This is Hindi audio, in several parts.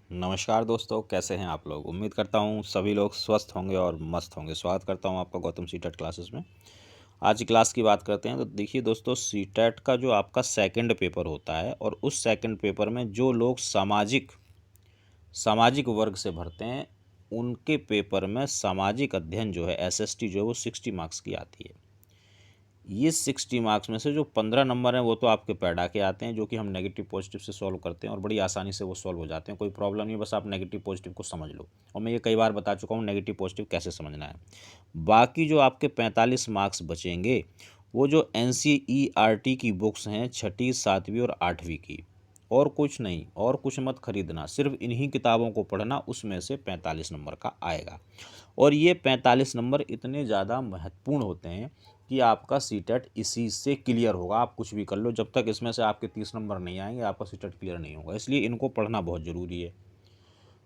नमस्कार दोस्तों, कैसे हैं आप लोग। उम्मीद करता हूँ सभी लोग स्वस्थ होंगे और मस्त होंगे। स्वागत करता हूँ आपका गौतम सीटेट क्लासेस में। आज की क्लास की बात करते हैं तो देखिए दोस्तों, सीटेट का जो आपका सेकंड पेपर होता है और उस सेकंड पेपर में जो लोग सामाजिक सामाजिक वर्ग से भरते हैं उनके पेपर में सामाजिक अध्ययन जो है एसएसटी जो है वो 60 मार्क्स की आती है। ये 60 मार्क्स में से जो 15 नंबर हैं वो तो आपके पैडा के आते हैं, जो कि हम नेगेटिव पॉजिटिव से सॉल्व करते हैं और बड़ी आसानी से वो सॉल्व हो जाते हैं। कोई प्रॉब्लम नहीं, बस आप नेगेटिव पॉजिटिव को समझ लो। और मैं ये कई बार बता चुका हूँ नेगेटिव पॉजिटिव कैसे समझना है। बाकी जो आपके 45 मार्क्स बचेंगे वो जो एनसीईआरटी की बुक्स हैं 6ठी 7वीं और 8वीं की, और कुछ नहीं, और कुछ मत खरीदना, सिर्फ इन्हीं किताबों को पढ़ना, उसमें से 45 नंबर का आएगा। और ये 45 नंबर इतने ज़्यादा महत्वपूर्ण होते हैं कि आपका सीटेट इसी से क्लियर होगा। आप कुछ भी कर लो, जब तक इसमें से आपके 30 नंबर नहीं आएंगे आपका सीटेट क्लियर नहीं होगा। इसलिए इनको पढ़ना बहुत ज़रूरी है।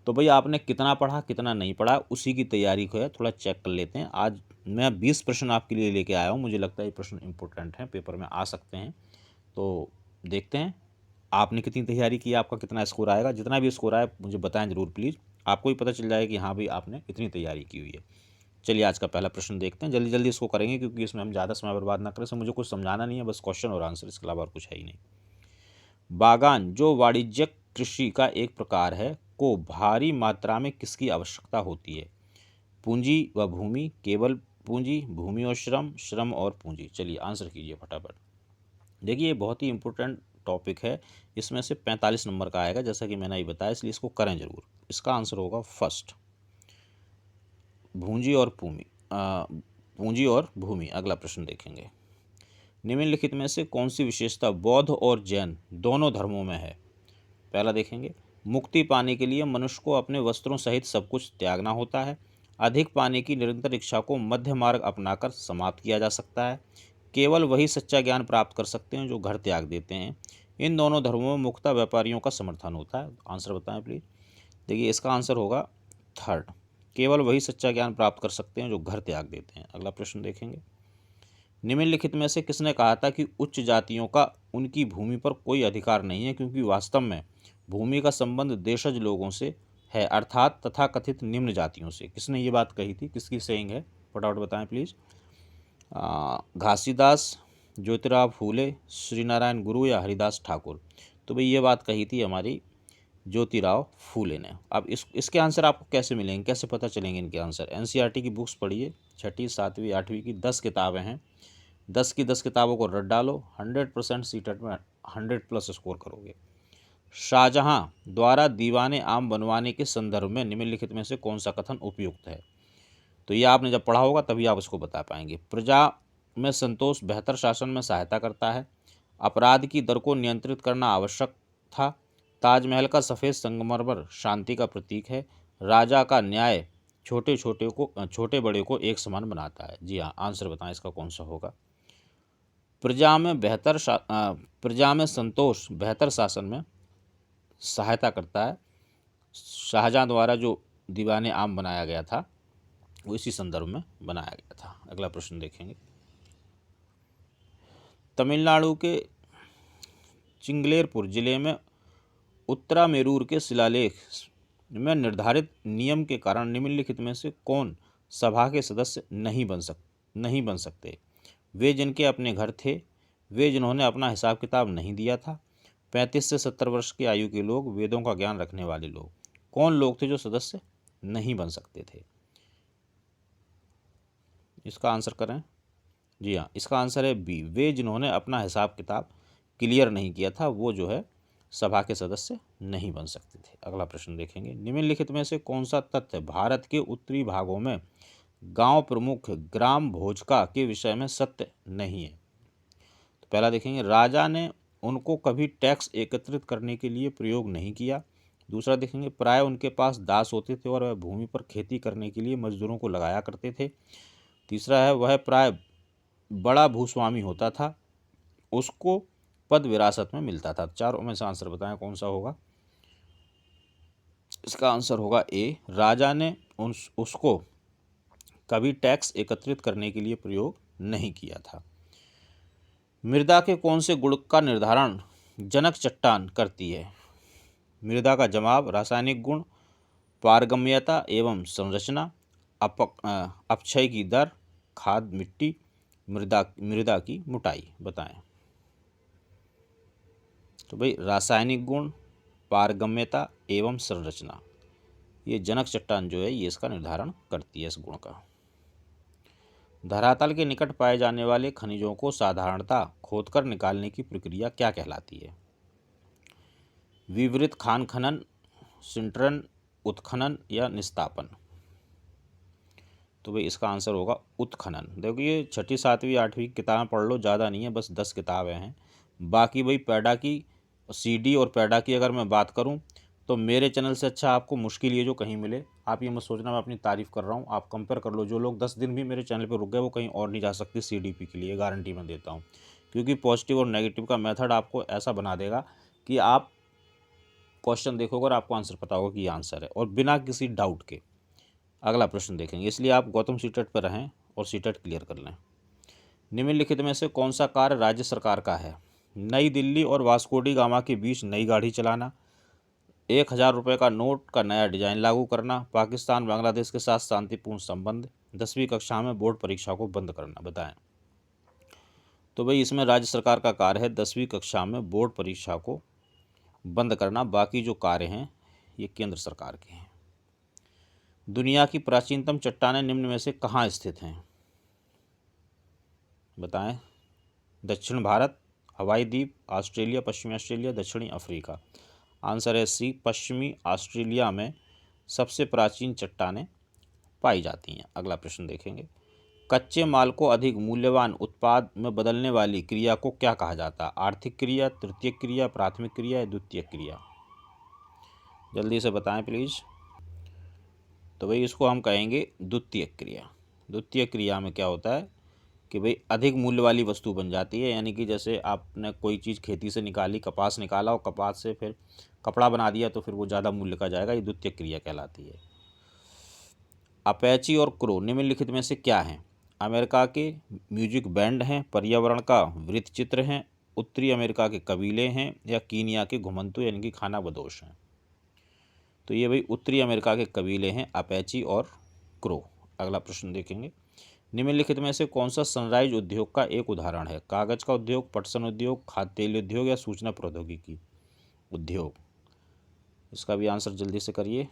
तो भैया आपने कितना पढ़ा कितना नहीं पढ़ा उसी की तैयारी को है थोड़ा चेक कर लेते हैं। आज मैं 20 प्रश्न आपके लिए लेके आया हूँ। मुझे लगता है ये प्रश्न इंपॉर्टेंट हैं, पेपर में आ सकते हैं। तो देखते हैं आपने कितनी तैयारी की, आपका कितना स्कोर आएगा। जितना भी स्कोर आए मुझे बताएं ज़रूर प्लीज़, आपको भी पता चल जाएगा कि हाँ भाई आपने इतनी तैयारी की हुई है। चलिए आज का पहला प्रश्न देखते हैं, जल्दी जल्दी इसको करेंगे क्योंकि इसमें हम ज़्यादा समय बर्बाद ना करें। इसमें मुझे कुछ समझाना नहीं है, बस क्वेश्चन और आंसर, इसके अलावा और कुछ है ही नहीं। बागान जो वाणिज्यिक कृषि का एक प्रकार है को भारी मात्रा में किसकी आवश्यकता होती है। पूंजी व भूमि, केवल पूंजी, भूमि और श्रम, श्रम और पूंजी। चलिए आंसर कीजिए फटाफट। देखिए ये बहुत ही इंपॉर्टेंट टॉपिक है। इसमें से 45 नंबर का आएगा जैसा कि मैंने अभी बताया, इसलिए इसको करें जरूर। इसका आंसर होगा फर्स्ट, पूंजी और भूमि। पूंजी और भूमि। अगला प्रश्न देखेंगे, निम्नलिखित में से कौन सी विशेषता बौद्ध और जैन दोनों धर्मों में है। पहला देखेंगे, मुक्ति पाने के लिए मनुष्य को अपने वस्त्रों सहित सब कुछ त्यागना होता है। अधिक पाने की निरंतर इच्छा को मध्य मार्ग अपनाकर समाप्त किया जा सकता है। केवल वही सच्चा ज्ञान प्राप्त कर सकते हैं जो घर त्याग देते हैं। इन दोनों धर्मों में मुक्ता व्यापारियों का समर्थन होता है। आंसर बताएं प्लीज। देखिए इसका आंसर होगा थर्ड, केवल वही सच्चा ज्ञान प्राप्त कर सकते हैं जो घर त्याग देते हैं। अगला प्रश्न देखेंगे, निम्नलिखित में से किसने कहा था कि उच्च जातियों का उनकी भूमि पर कोई अधिकार नहीं है, क्योंकि वास्तव में भूमि का संबंध देशज लोगों से है, अर्थात तथाकथित निम्न जातियों से। किसने ये बात कही थी, किसकी सेइंग है, फटाफट बताएं प्लीज। घासीदास, ज्योतिराव फूले, श्री नारायण गुरु या हरिदास ठाकुर। तो भाई ये बात कही थी हमारी ज्योतिराव फूले ने। अब इसके आंसर आपको कैसे मिलेंगे, कैसे पता चलेंगे इनके आंसर। एनसीईआरटी की बुक्स पढ़िए, 6ठी 7वीं 8वीं की 10 किताबें हैं। 10 की 10 किताबों को रट डालो, 100% सीटेट में 100+ स्कोर करोगे। शाहजहां द्वारा दीवाने आम बनवाने के संदर्भ में निम्नलिखित में से कौन सा कथन उपयुक्त है। तो ये आपने जब पढ़ा होगा तभी आप इसको बता पाएंगे। प्रजा में संतोष बेहतर शासन में सहायता करता है। अपराध की दर को नियंत्रित करना आवश्यक था। ताजमहल का सफ़ेद संगमरमर शांति का प्रतीक है। राजा का न्याय छोटे बड़े को एक समान बनाता है। जी हाँ, आंसर बताएं इसका कौन सा होगा। प्रजा में संतोष बेहतर शासन में सहायता करता है। शाहजहां द्वारा जो दीवाने आम बनाया गया था वो इसी संदर्भ में बनाया गया था। अगला प्रश्न देखेंगे, तमिलनाडु के चिंगलेरपुर जिले में उत्तरामेरूर के शिलालेख में निर्धारित नियम के कारण निम्नलिखित में से कौन सभा के सदस्य नहीं बन सकते। वे जिनके अपने घर थे, वे जिन्होंने अपना हिसाब किताब नहीं दिया था, 35 से 70 वर्ष की आयु के लोग, वेदों का ज्ञान रखने वाले लोग। कौन लोग थे जो सदस्य नहीं बन सकते थे। इसका आंसर करें। जी हाँ, इसका आंसर है बी, वे जिन्होंने अपना हिसाब किताब क्लियर नहीं किया था वो जो है सभा के सदस्य नहीं बन सकते थे। अगला प्रश्न देखेंगे, निम्नलिखित में से कौन सा तथ्य भारत के उत्तरी भागों में गांव प्रमुख ग्राम भोजका के विषय में सत्य नहीं है। तो पहला देखेंगे, राजा ने उनको कभी टैक्स एकत्रित करने के लिए प्रयोग नहीं किया। दूसरा देखेंगे, प्राय उनके पास दास होते थे और वह भूमि पर खेती करने के लिए मजदूरों को लगाया करते थे। तीसरा है, वह प्राय बड़ा भूस्वामी होता था, उसको पद विरासत में मिलता था। चारों में से आंसर बताएं कौन सा होगा। इसका आंसर होगा ए, राजा ने उसको कभी टैक्स एकत्रित करने के लिए प्रयोग नहीं किया था। मृदा के कौन से गुण का निर्धारण जनक चट्टान करती है। मृदा का जमाव, रासायनिक गुण, पारगम्यता एवं संरचना, अपक्षय की दर, खाद, मिट्टी, मृदा की मोटाई। बताएं। तो भाई रासायनिक गुण, पारगम्यता एवं संरचना, ये जनक चट्टान जो है ये इसका निर्धारण करती है इस गुण का। धरातल के निकट पाए जाने वाले खनिजों को साधारणतः खोदकर निकालने की प्रक्रिया क्या कहलाती है? विवृत खान खनन, सिंटरन, उत्खनन या निस्तापन। तो भाई इसका आंसर होगा उत्खनन। देखिए 6ठी 7वीं 8वीं किताबें पढ़ लो, ज़्यादा नहीं है, बस 10 किताबें हैं। बाकी भाई पैडा की सीडी और पैडा की अगर मैं बात करूं तो मेरे चैनल से अच्छा आपको मुश्किल ये जो कहीं मिले। आप ये मत सोचना मैं अपनी तारीफ़ कर रहा हूँ, आप कंपेयर कर लो। जो लोग 10 दिन भी मेरे चैनल पर रुक गए वो कहीं और नहीं जा सकते सीडीपी के लिए, गारंटी मैं देता हूँ। क्योंकि पॉजिटिव और नेगेटिव का मेथड आपको ऐसा बना देगा कि आप क्वेश्चन देखोगे और आपको आंसर पता होगा कि ये आंसर है, और बिना किसी डाउट के। अगला प्रश्न देखेंगे, इसलिए आप गौतम सीटेट पर रहें और सीटेट क्लियर कर लें। निम्नलिखित में से कौन सा कार्य राज्य सरकार का है? नई दिल्ली और वास्को डी गामा के बीच नई गाड़ी चलाना, 1000 रुपये का नोट का नया डिजाइन लागू करना, पाकिस्तान बांग्लादेश के साथ शांतिपूर्ण संबंध, 10वीं कक्षा में बोर्ड परीक्षा को बंद करना। बताएं। तो भाई इसमें राज्य सरकार का कार्य है 10वीं कक्षा में बोर्ड परीक्षा को बंद करना। बाकी जो कार्य हैं ये केंद्र सरकार के हैं। दुनिया की प्राचीनतम चट्टानें निम्न में से कहाँ स्थित हैं? बताएं। दक्षिण भारत, हवाई द्वीप, ऑस्ट्रेलिया, पश्चिमी ऑस्ट्रेलिया, दक्षिणी अफ्रीका। आंसर है सी, पश्चिमी ऑस्ट्रेलिया में सबसे प्राचीन चट्टानें पाई जाती हैं। अगला प्रश्न देखेंगे, कच्चे माल को अधिक मूल्यवान उत्पाद में बदलने वाली क्रिया को क्या कहा जाता है? आर्थिक क्रिया, तृतीयक क्रिया, प्राथमिक क्रिया या द्वितीयक क्रिया? जल्दी से बताएं प्लीज़। तो भाई इसको हम कहेंगे द्वितीयक क्रिया। द्वितीयक क्रिया में क्या होता है कि भाई अधिक मूल्य वाली वस्तु बन जाती है, यानी कि जैसे आपने कोई चीज़ खेती से निकाली, कपास निकाला और कपास से फिर कपड़ा बना दिया तो फिर वो ज़्यादा मूल्य का जाएगा, ये द्वितीयक क्रिया कहलाती है। अपैची और क्रो निम्नलिखित में से क्या हैं? अमेरिका के म्यूजिक बैंड हैं, पर्यावरण का वृत्त चित्र हैं, उत्तरी अमेरिका के कबीले हैं या कीनिया के घुमंतु यानी कि खाना बदोश हैं? तो ये भाई उत्तरी अमेरिका के कबीले हैं अपैची और क्रो। अगला प्रश्न देखेंगे, निम्नलिखित में से कौन सा सनराइज उद्योग का एक उदाहरण है? कागज का उद्योग, पटसन उद्योग, खाद्य तेल उद्योग या सूचना प्रौद्योगिकी उद्योग? इसका भी आंसर जल्दी से करिए।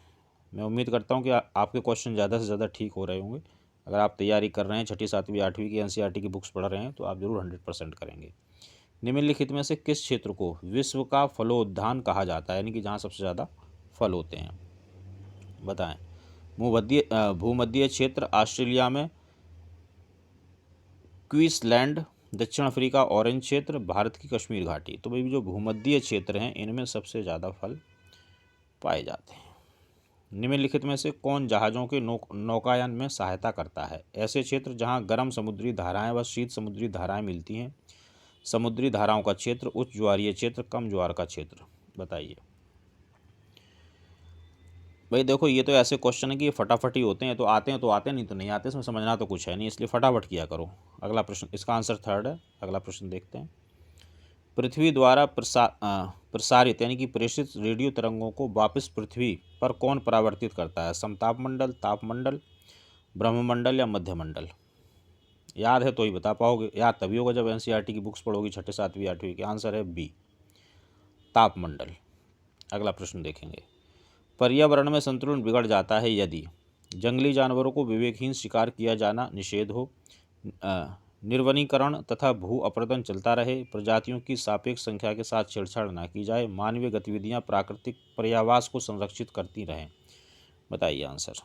मैं उम्मीद करता हूं कि आपके क्वेश्चन ज़्यादा से ज़्यादा ठीक हो रहे होंगे। अगर आप तैयारी कर रहे हैं, 6ठी 7वीं 8वीं की एनसीईआरटी की बुक्स पढ़ रहे हैं तो आप जरूर 100% करेंगे। निम्नलिखित में से किस क्षेत्र को विश्व का फलोद्यान कहा जाता है, यानी कि जहाँ सबसे ज़्यादा फल होते हैं? बताएं। भूमध्य क्षेत्र ऑस्ट्रेलिया में क्वींसलैंड, दक्षिण अफ्रीका ऑरेंज क्षेत्र, भारत की कश्मीर घाटी। तो भाई जो भूमध्य क्षेत्र हैं इनमें सबसे ज़्यादा फल पाए जाते हैं। निम्नलिखित में से कौन जहाज़ों के नौकायन में सहायता करता है? ऐसे क्षेत्र जहां गर्म समुद्री धाराएं व शीत समुद्री धाराएं मिलती हैं, समुद्री धाराओं का क्षेत्र, उच्च ज्वारीय क्षेत्र, कम ज्वार का क्षेत्र। बताइए। भाई देखो ये तो ऐसे क्वेश्चन है कि ये फटाफट ही होते हैं, तो आते हैं तो आते हैं, नहीं तो नहीं आते, इसमें समझना तो कुछ है नहीं, इसलिए फटाफट किया करो। अगला प्रश्न, इसका आंसर 3rd है। अगला प्रश्न देखते हैं, पृथ्वी द्वारा प्रसारित यानी कि प्रेषित रेडियो तरंगों को वापस पृथ्वी पर कौन परावर्तित करता है? समतापमंडल, तापमंडल, ब्रह्ममंडल या मध्यमंडल? याद है तो ही बता पाओगे, याद तभी होगा जब एनसीईआरटी की बुक्स पढ़ोगी 6ठी 7वीं 8वीं की। आंसर है बी, तापमंडल। अगला प्रश्न देखेंगे, पर्यावरण में संतुलन बिगड़ जाता है यदि जंगली जानवरों को विवेकहीन शिकार किया जाना निषेध हो, निर्वनीकरण तथा भू अपरदन चलता रहे, प्रजातियों की सापेक्ष संख्या के साथ छेड़छाड़ न की जाए, मानवीय गतिविधियां प्राकृतिक पर्यावास को संरक्षित करती रहें। बताइए आंसर।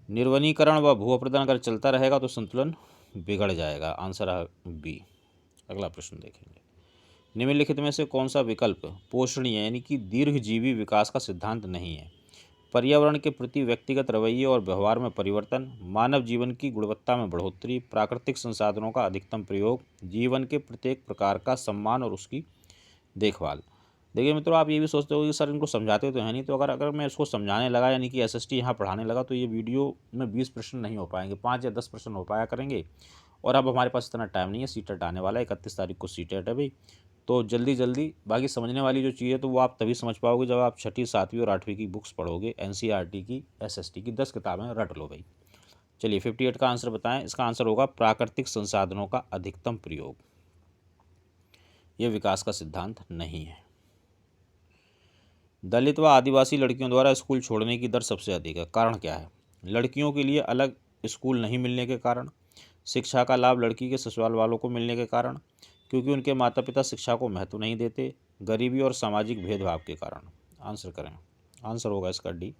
निर्वनीकरण व भू अपरदन अगर चलता रहेगा तो संतुलन बिगड़ जाएगा। आंसर है बी। अगला प्रश्न देखेंगे, निम्नलिखित में से कौन सा विकल्प पोषणीय यानी कि दीर्घजीवी विकास का सिद्धांत नहीं है? पर्यावरण के प्रति व्यक्तिगत रवैये और व्यवहार में परिवर्तन, मानव जीवन की गुणवत्ता में बढ़ोतरी, प्राकृतिक संसाधनों का अधिकतम प्रयोग, जीवन के प्रत्येक प्रकार का सम्मान और उसकी देखभाल। देखिए मित्रों, आप ये भी सोचते हो कि सर इनको समझाते तो हैं नहीं, तो अगर मैं इसको समझाने लगा यानी कि एसएसटी यहाँ पढ़ाने लगा तो ये वीडियो में 20 प्रश्न नहीं हो पाएंगे, 5 या 10 प्रश्न हो पाया करेंगे। और अब हमारे पास इतना टाइम नहीं है, सीटेट आने वाला है, 31 तारीख को सीटेट है भाई। तो जल्दी जल्दी बाकी समझने वाली जो चीज़ है तो वो आप तभी समझ पाओगे जब आप छठी, सातवीं और आठवीं की बुक्स पढ़ोगे। एनसीईआरटी की, एसएसटी की 10 किताबें रट लो भाई। चलिए 58 का आंसर बताएं। इसका आंसर होगा प्राकृतिक संसाधनों का अधिकतम प्रयोग। ये विकास का सिद्धांत नहीं है। दलित व आदिवासी लड़कियों द्वारा स्कूल छोड़ने की दर सबसे अधिक है, कारण क्या है? लड़कियों के लिए अलग स्कूल नहीं मिलने के कारण, शिक्षा का लाभ लड़की के ससुराल वालों को मिलने के कारण, क्योंकि उनके माता पिता शिक्षा को महत्व नहीं देते, गरीबी और सामाजिक भेदभाव के कारण। आंसर करें। आंसर होगा इसका डी।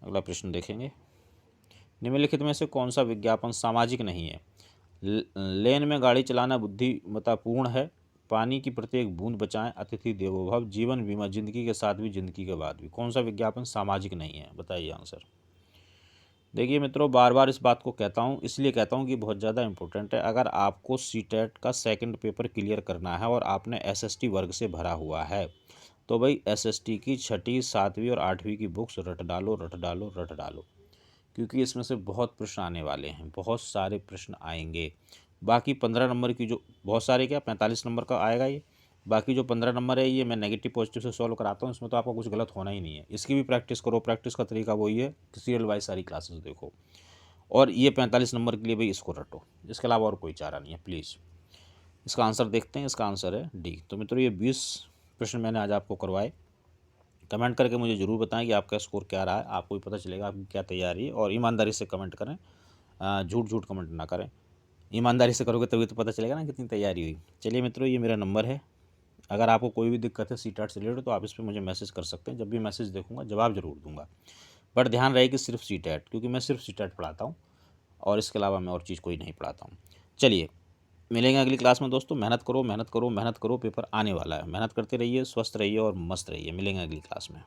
अगला प्रश्न देखेंगे। निम्नलिखित में से कौन सा विज्ञापन सामाजिक नहीं है? लेन में गाड़ी चलाना बुद्धिमत्तापूर्ण है, पानी की प्रत्येक बूंद बचाएं, अतिथि देवो भव, जीवन बीमा, जिंदगी के साथ भी जिंदगी के बाद भी। कौन सा विज्ञापन सामाजिक नहीं है? बताइए आंसर। देखिए मित्रों, बार बार इस बात को कहता हूँ, इसलिए कहता हूँ कि बहुत ज़्यादा इंपॉर्टेंट है। अगर आपको सीटेट का सेकंड पेपर क्लियर करना है और आपने एसएसटी वर्ग से भरा हुआ है तो भाई एसएसटी की छठी, सातवीं और आठवीं की बुक्स रट डालो, रट डालो, रट डालो, क्योंकि इसमें से बहुत प्रश्न आने वाले हैं, बहुत सारे प्रश्न आएंगे। बाकी 15 नंबर की जो बहुत सारे, क्या 45 नंबर का आएगा ये, बाकी जो 15 नंबर है ये मैं नेगेटिव पॉजिटिव से सॉल्व कराता हूँ, इसमें तो आपको कुछ गलत होना ही नहीं है। इसकी भी प्रैक्टिस करो। प्रैक्टिस का तरीका वही है कि सीरियल वाइज सारी क्लासेस देखो, और ये 45 नंबर के लिए भाई इसको रटो, इसके अलावा और कोई चारा नहीं है प्लीज़। इसका आंसर देखते हैं। इसका आंसर है डी। तो मित्रों, ये 20 प्रश्न मैंने आज आपको करवाए। कमेंट करके मुझे ज़रूर बताएं कि आपका स्कोर क्या रहा है, आपको भी पता चलेगा आपकी क्या तैयारी है। और ईमानदारी से कमेंट करें, झूठ झूठ कमेंट ना करें। ईमानदारी से करोगे तभी तो पता चलेगा ना कितनी तैयारी हुई। चलिए मित्रों, ये मेरा नंबर है। अगर आपको कोई भी दिक्कत है सीटेट से रिलेटेड तो आप इस पर मुझे मैसेज कर सकते हैं। जब भी मैसेज देखूंगा जवाब जरूर दूंगा, बट ध्यान रहे कि सिर्फ सीटेट, क्योंकि मैं सिर्फ सीटेट पढ़ाता हूँ और इसके अलावा मैं और चीज़ कोई नहीं पढ़ाता हूँ। चलिए मिलेंगे अगली क्लास में दोस्तों। मेहनत करो, मेहनत करो, मेहनत करो, पेपर आने वाला है। मेहनत करते रहिए, स्वस्थ रहिए और मस्त रहिए। मिलेंगे अगली क्लास में।